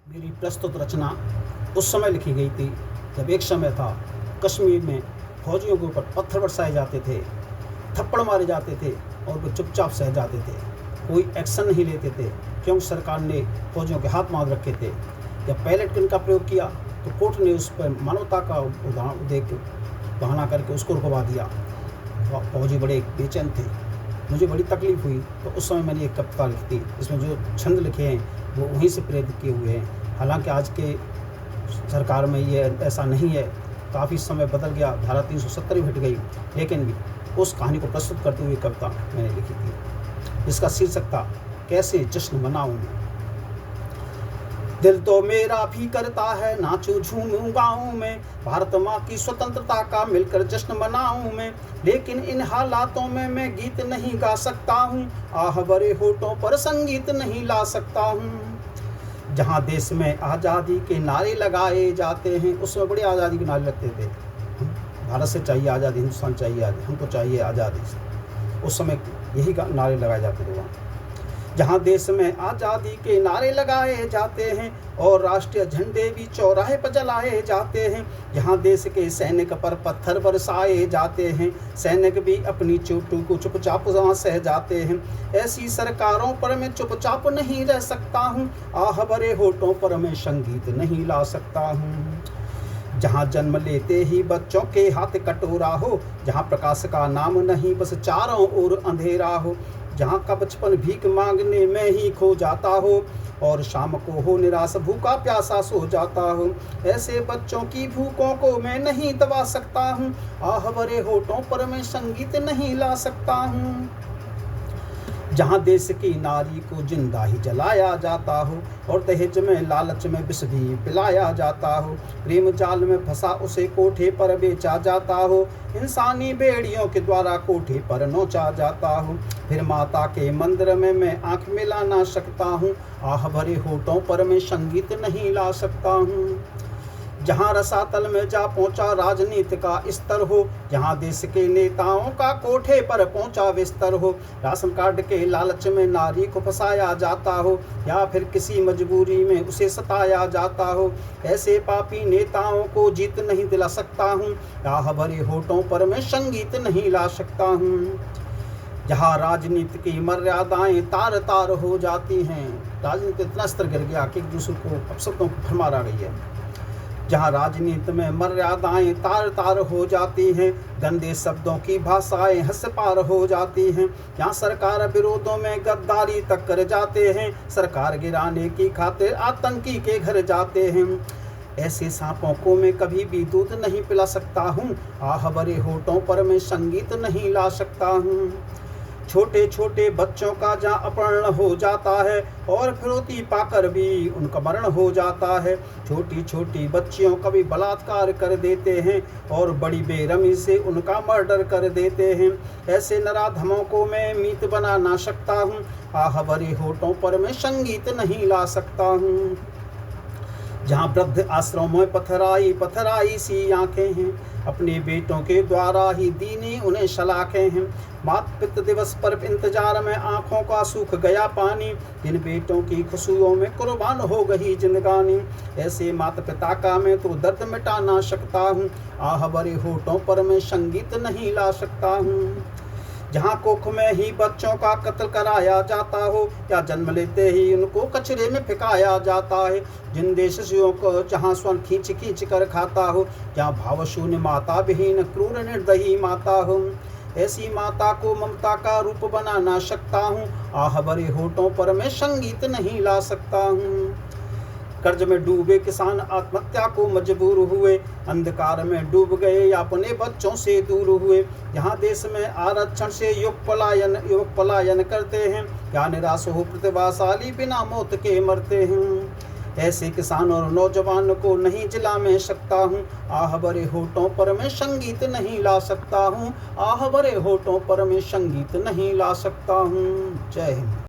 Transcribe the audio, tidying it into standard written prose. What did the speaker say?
मेरी प्रस्तुत रचना उस समय लिखी गई थी जब एक समय था कश्मीर में फौजियों के ऊपर पत्थर बरसाए जाते थे, थप्पड़ मारे जाते थे और वो चुपचाप सह जाते थे। कोई एक्शन नहीं लेते थे क्योंकि सरकार ने फौजियों के हाथ बांध रखे थे। जब पैलेट गन का प्रयोग किया तो कोर्ट ने उस पर मानवता का उदाहरण दे के बहाना करके उसको रुकवा दिया। फौजी बड़े बेचैन थे, मुझे बड़ी तकलीफ़ हुई। तो उस समय मैंने एक कविता लिखी थी, इसमें जो छंद लिखे हैं वो वहीं से प्रेरित किए हुए हैं। हालांकि आज के सरकार में ये ऐसा नहीं है, काफ़ी समय बदल गया, धारा 370 भी हट गई, लेकिन भी उस कहानी को प्रस्तुत करते हुए कविता मैंने लिखी थी जिसका शीर्षक था कैसे जश्न मनाऊं। दिल तो मेरा भी करता है नाचूं झूमूं गाऊं में, भारत माँ की स्वतंत्रता का मिलकर जश्न मनाऊं मैं, लेकिन इन हालातों में मैं गीत नहीं गा सकता हूँ, आह भरे होठों पर संगीत नहीं ला सकता हूँ। जहाँ देश में आज़ादी के नारे लगाए जाते हैं, उसमें बड़ी आज़ादी के नारे लगते थे, भारत से चाहिए आज़ादी, हिंदुस्तान चाहिए आज़ादी, हमको चाहिए आज़ादी। उस समय यही नारे लगाए जाते थे वहाँ। जहाँ देश में आज़ादी के नारे लगाए जाते हैं और राष्ट्रीय झंडे भी चौराहे पर जलाए जाते हैं, जहाँ देश के सैनिक पर पत्थर बरसाए जाते हैं, सैनिक भी अपनी चोटों को चुपचाप वहाँ सह जाते हैं, ऐसी सरकारों पर मैं चुपचाप नहीं रह सकता हूँ, आह भरे होठों पर मैं संगीत नहीं ला सकता हूँ। जहाँ जन्म लेते ही बच्चों के हाथ कटोरा हो, जहाँ प्रकाश का नाम नहीं बस चारों ओर अंधेरा हो, जहाँ का बचपन भीख मांगने में ही खो जाता हो और शाम को हो निराश भूखा प्यासा सो जाता हो, ऐसे बच्चों की भूखों को मैं नहीं दबा सकता हूँ, आह भरे होठों पर मैं संगीत नहीं ला सकता हूँ। जहाँ देश की नारी को जिंदा ही जलाया जाता हो और दहेज में लालच में विष भी पिलाया जाता हो, प्रेम जाल में फंसा उसे कोठे पर बेचा जाता हो, इंसानी बेड़ियों के द्वारा कोठे पर नोचा जाता हो, फिर माता के मंदिर में मैं आंख मिला ना सकता हूँ, आह भरे होठों पर मैं संगीत नहीं ला सकता हूँ। जहाँ रसातल में जा पहुँचा राजनीति का स्तर हो, जहाँ देश के नेताओं का कोठे पर पहुँचा विस्तर हो, राशन कार्ड के लालच में नारी को फंसाया जाता हो या फिर किसी मजबूरी में उसे सताया जाता हो, ऐसे पापी नेताओं को जीत नहीं दिला सकता हूँ, आह भरे होठों पर मैं संगीत नहीं ला सकता हूँ। जहाँ राजनीति की मर्यादाएं तार तार हो जाती हैं, राजनीति इतना स्तर गिर गया कि एक दूसरे को अपशब्दों को भरमार आ गई है। जहाँ राजनीति में मर्यादाएं तार तार हो जाती हैं, गंदे शब्दों की भाषाएं हंस पार हो जाती हैं, जहाँ सरकार विरोधों में गद्दारी तक कर जाते हैं, सरकार गिराने की खातिर आतंकी के घर जाते हैं, ऐसे सांपों को मैं कभी भी दूध नहीं पिला सकता हूँ, आह भरे होठों पर मैं संगीत नहीं ला सकता हूँ। छोटे छोटे बच्चों का जहाँ अपहरण हो जाता है और फिरौती पाकर भी उनका मरण हो जाता है, छोटी छोटी बच्चियों का भी बलात्कार कर देते हैं और बड़ी बेरहमी से उनका मर्डर कर देते हैं, ऐसे नराधमों को मैं मीत बना ना सकता हूँ, आह भरे होठों पर मैं संगीत नहीं ला सकता हूँ। जहाँ वृद्ध आश्रमों में पथराई पथराई सी आंखें हैं, अपने बेटों के द्वारा ही दीनी उन्हें सलाखें हैं, मातृ पितृ दिवस पर इंतजार में आंखों का सूख गया पानी, जिन बेटों की खुशियों में कुर्बान हो गई जिंदगानी, ऐसे माता पिता का मैं तो दर्द मिटा ना सकता हूँ, आह भरे होठों पर मैं संगीत नहीं ला सकता हूँ। जहाँ कोख में ही बच्चों का कत्ल कराया जाता हो या जन्म लेते ही उनको कचरे में फेंकाया जाता है, जिन देशियों को जहाँ स्वर्ण खींच खींच कर खाता हो, जहाँ भावशून्य माता विहीन क्रूर निर्दयी माता हो, ऐसी माता को ममता का रूप बना ना सकता हूँ, आह भरे होठों पर मैं संगीत नहीं ला सकता हूँ। कर्ज में डूबे किसान आत्महत्या को मजबूर हुए, अंधकार में डूब गए या अपने बच्चों से दूर हुए, यहाँ देश में आरक्षण से युवक पलायन करते हैं, या निराश हो प्रतिभाशाली बिना मौत के मरते हैं, ऐसे किसान और नौजवान को नहीं जिला में सकता हूँ, आह भरे होठों पर मैं संगीत नहीं ला सकता हूँ, आह भरे होठों पर मैं संगीत नहीं ला सकता हूँ। जय हिंद।